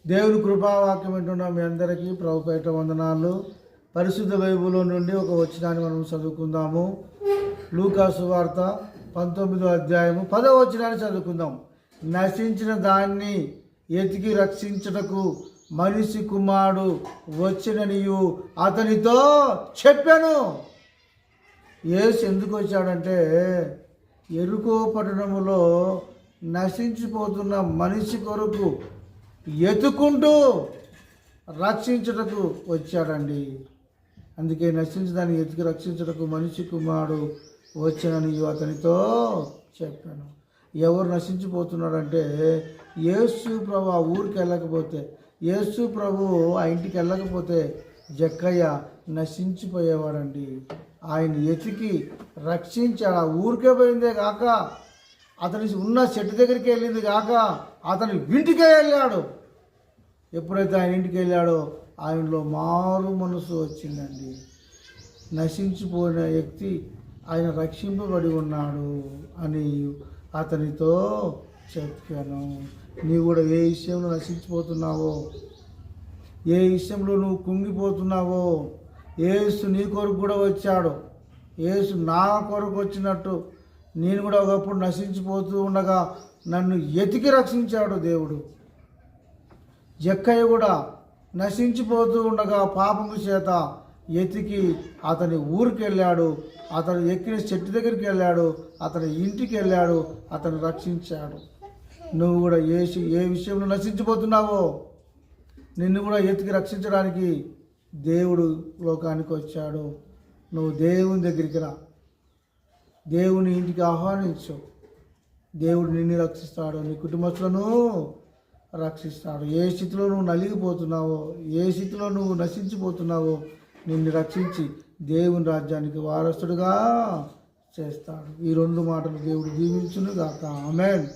దేవుని కృపావాక్యం వింటున్న మీ అందరికీ ప్రభుపేట వందనాలు. పరిశుద్ధ బైబిల్లో నుండి ఒక వచనాన్ని మనం చదువుకుందాము. లూకా సువార్త 19వ అధ్యాయము 10వ వచనాన్ని చదువుకుందాం. నశించిన దాన్ని ఎతికి రక్షించుటకు మనిషి కుమారుడు వచ్చిననియు అతనితో చెప్పాను. యేసు ఎందుకు వచ్చాడంటే యెరికో పట్టణములో నశించిపోతున్న మనిషి కొరకు ఎత్తుకుంటూ రక్షించుటకు వచ్చాడండి. అందుకే నశించడాన్ని ఎతికి రక్షించుటకు మనిషి కుమారుడు వచ్చానని అతనితో చెప్పాను. ఎవరు నశించిపోతున్నాడంటే యేసు ప్రభు ఆ ఊరికి వెళ్ళకపోతే, యేసు ప్రభు ఆ ఇంటికి వెళ్ళకపోతే జక్కయ్య నశించిపోయేవాడండి. ఆయన ఎతికి రక్షించాడు. ఆ ఊరికే పోయిందే కాక అతని ఉన్న చెట్టు దగ్గరికి వెళ్ళింది కాక అతని ఇంటికే వెళ్ళాడు. ఎప్పుడైతే ఆయన ఇంటికి వెళ్ళాడో ఆయనలో మారు మనసు వచ్చిందండి. నశించిపోయిన వ్యక్తి ఆయన రక్షింపబడి ఉన్నాడు అని అతనితో చెప్పాను. నీవు కూడా ఏ విషయంలో నశించిపోతున్నావో, ఏ విషయంలో నువ్వు కుంగిపోతున్నావో, యేసు నీ కొరకు కూడా వచ్చాడు. యేసు నా కొరకు వచ్చినట్టు నేను కూడా ఒకప్పుడు నశించిపోతూ ఉండగా నన్ను ఎతికి రక్షించాడు దేవుడు. జక్కయ్య కూడా నశించిపోతూ ఉండగా పాపము చేత ఎతికి అతని ఊరికి వెళ్ళాడు. అతను ఎక్కిన చెట్టు దగ్గరికి వెళ్ళాడు, అతని ఇంటికి వెళ్ళాడు, అతను రక్షించాడు. నువ్వు కూడా ఏ విషయంలో నశించిపోతున్నావో నిన్ను కూడా ఎతికి రక్షించడానికి దేవుడు లోకానికి వచ్చాడు. నువ్వు దేవుని దగ్గరికి రా, దేవుని ఇంటికి ఆహ్వానించు. దేవుడు నిన్ను రక్షిస్తాడు, నీ కుటుంబస్తులను రక్షిస్తాడు. ఏ స్థితిలో నువ్వు నలిగిపోతున్నావో, ఏ స్థితిలో నువ్వు నశించిపోతున్నావో నిన్ను రక్షించి దేవుని రాజ్యానికి వారసుడుగా చేస్తాడు. ఈ రెండు మాటలు దేవుడు దీవించును గాక. ఆమేన్.